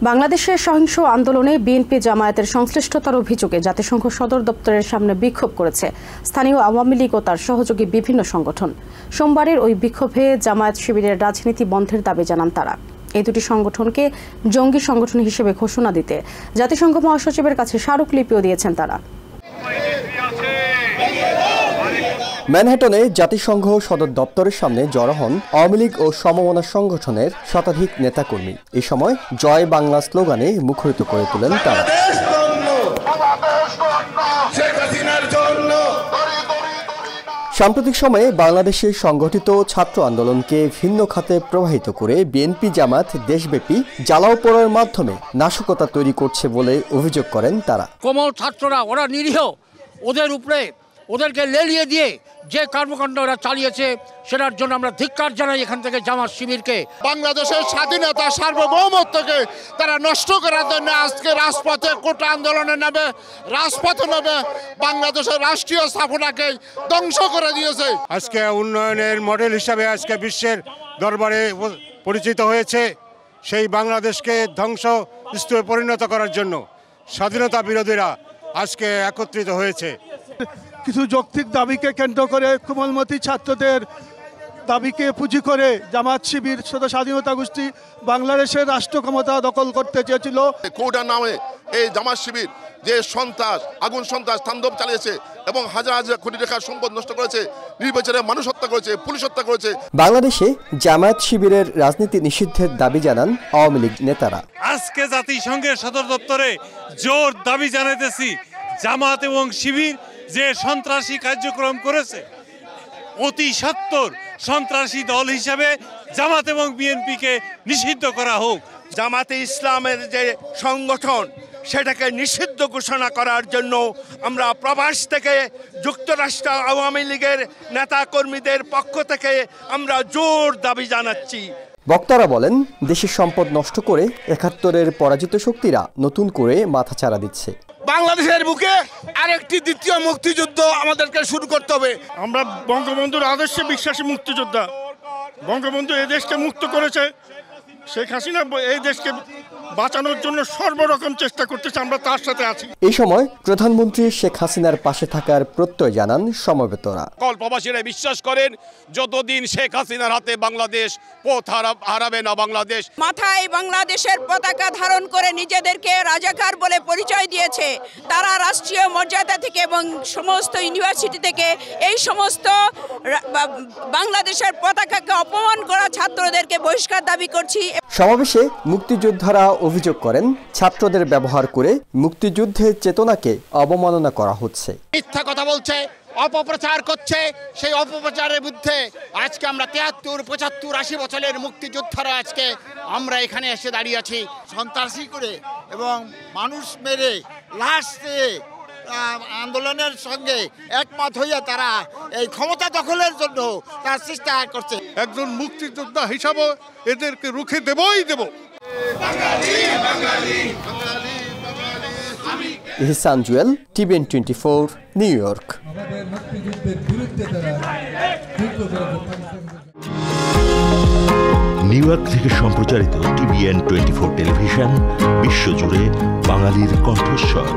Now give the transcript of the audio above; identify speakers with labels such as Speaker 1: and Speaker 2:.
Speaker 1: বাংলাদেশের সহিংস আন্দোলনে বিএনপি জামায়াতের সংশ্লিষ্টতার অভিযোগে জাতিসংঘ সদর দপ্তরের সামনে বিক্ষোভ করেছে স্থানীয় আওয়ামী লীগ ও তার সহযোগী বিভিন্ন সংগঠন। সোমবারের ওই বিক্ষোভে জামায়াত শিবিরের রাজনীতি বন্ধের দাবি জানান তারা। এই দুটি সংগঠনকে জঙ্গি সংগঠন হিসেবে ঘোষণা দিতে জাতিসংঘ মহাসচিবের কাছে স্মারকলিপিও দিয়েছেন তারা।
Speaker 2: ম্যানহাটনে জাতিসংঘ সদর দপ্তরের সামনে জড়ো হন আওয়ামী লীগ ও সমমনা সংগঠনের শতাধিক নেতাকর্মী। এই সময় জয় বাংলা স্লোগানে মুখরিত করে তোলেন তারা। সাম্প্রতিক সময়ে বাংলাদেশে সংগঠিত ছাত্র আন্দোলনকে ভিন্ন খাতে প্রবাহিত করে বিএনপি জামাত দেশব্যাপী জ্বালাও পোড়ার মাধ্যমে নাশকতা তৈরি করছে বলে অভিযোগ করেন তারা।
Speaker 3: কোমল ছাত্ররা ওরা নিরীহ, ওদের উপরে ওদেরকে লেলিয়ে দিয়ে যে কর্মকাণ্ড ওরা চালিয়েছে সেটার জন্য আমরা ধিক্কার জানাই এখান থেকে জামাত শিবিরকে।
Speaker 4: বাংলাদেশের স্বাধীনতা সার্বভৌমত্বকে তারা নষ্ট করার জন্য আজকে রাজপথে কোটা আন্দোলনে নেবে, রাজপথে নেবে, বাংলাদেশের রাষ্ট্রীয় স্থাপনাকে ধ্বংস করে দিয়েছে।
Speaker 5: আজকে উন্নয়নের মডেল হিসাবে আজকে বিশ্বের দরবারে পরিচিত হয়েছে। সেই বাংলাদেশকে ধ্বংস স্তূপে পরিণত করার জন্য স্বাধীনতা বিরোধীরা আজকে একত্রিত হয়েছে।
Speaker 6: কিছু যৌক্তিক দাবিকে কেন্দ্র করে কোমলমতি ছাত্রদের দাবিকে পুঁজি করে জামাত শিবির স্বাধীনতা গোষ্ঠী বাংলাদেশের রাষ্ট্র ক্ষমতা দখল করতে চেয়েছিল।
Speaker 4: কোটার নামে এই জামাত শিবির যে সন্ত্রাস, আগুন সন্ত্রাস তাণ্ডব চালিয়েছে এবং হাজার হাজার কোটি টাকার সম্পদ নষ্ট করেছে, নির্বিচারে মানুষ হত্যা করেছে, পুলিশ হত্যা করেছে।
Speaker 2: বাংলাদেশে জামায়াত শিবিরের রাজনীতি নিষিদ্ধের দাবি জানান আওয়ামী লীগ নেতারা।
Speaker 7: আজকে জাতিসংঘের সদর দপ্তরে জোর দাবি জানাইতেছি, জামাত এবং শিবির যে সন্ত্রাসী কার্যক্রম করেছে অতি সত্বর সন্ত্রাসী দল হিসাবে জামাত এবং বিএনপিকে নিষিদ্ধ করা হোক।
Speaker 8: জামাতে ইসলামের যে সংগঠন সেটাকে নিষিদ্ধ ঘোষণা করার জন্য আমরা প্রবাস থেকে যুক্তরাষ্ট্র আওয়ামী লীগের নেতাকর্মীদের পক্ষ থেকে আমরা জোর দাবি জানাচ্ছি।
Speaker 2: বক্তারা বলেন, দেশের সম্পদ নষ্ট করে ৭১-এর পরাজিত শক্তিরা নতুন করে মাথাচাড়া দিচ্ছে।
Speaker 4: বাংলাদেশের বুকে আরেকটি দ্বিতীয় মুক্তিযুদ্ধ আমাদেরকে শুরু করতে হবে।
Speaker 5: আমরা বঙ্গবন্ধুর আদর্শে বিশ্বাসী মুক্তিযোদ্ধা। বঙ্গবন্ধু এই দেশকে মুক্ত করেছে, শেখ হাসিনা এই দেশকে বাঁচানোর জন্য সর্বরকম চেষ্টা করতেছে, আমরা তার সাথে আছি।
Speaker 2: এই সময় প্রধানমন্ত্রী শেখ হাসিনার পাশে থাকার প্রত্যয় জানান সমবেতরা।
Speaker 9: প্রবাসীরা বিশ্বাস করেন যতদিন শেখ হাসিনার হাতে বাংলাদেশ পথ হারাবে না বাংলাদেশ।
Speaker 10: মাথায় বাংলাদেশের পতাকা ধারণ করে নিজেদেরকে রাজাকার বলে পরিচয় দিয়েছে তারা রাষ্ট্রীয় মর্যাদা থেকে এবং সমস্ত ইউনিভার্সিটি থেকে এই সমস্ত বাংলাদেশের পতাকাকে অপমান করা ছাত্রদেরকে বহিষ্কার দাবি করছি।
Speaker 2: সমাবেশে মুক্তিযোদ্ধারা অভিযোগ করেন, ছাত্রদের ব্যবহার করে মুক্তিযুদ্ধের চেতনাকে অবমাননা করা হচ্ছে।
Speaker 4: মিথ্যা কথা বলছে, অপপ্রচার করছে। সেই অপপ্রচারের বিরুদ্ধে আজকে আমরা ৭৩, ৭৫, ৮০ বছরের মুক্তিযোদ্ধারা আজকে আমরা এখানে এসে দাঁড়িয়ে আছি।
Speaker 8: সন্ত্রাসী করে এবং মানুষ মেরে লাশ দিয়ে আন্দোলনের সঙ্গে একমত হইয়া তারা এই ক্ষমতা দখলের জন্য তার চেষ্টা করছে।
Speaker 5: একজন মুক্তিযোদ্ধা হিসাবে এদেরকে রুখে দেবই দেব।
Speaker 2: Ihsan Jewel, TVN 24, New York.
Speaker 11: New York থেকে সম্প্রচারিত TVN 24 টেলিভিশন বিশ্বজুড়ে বাঙালির কণ্ঠস্বর।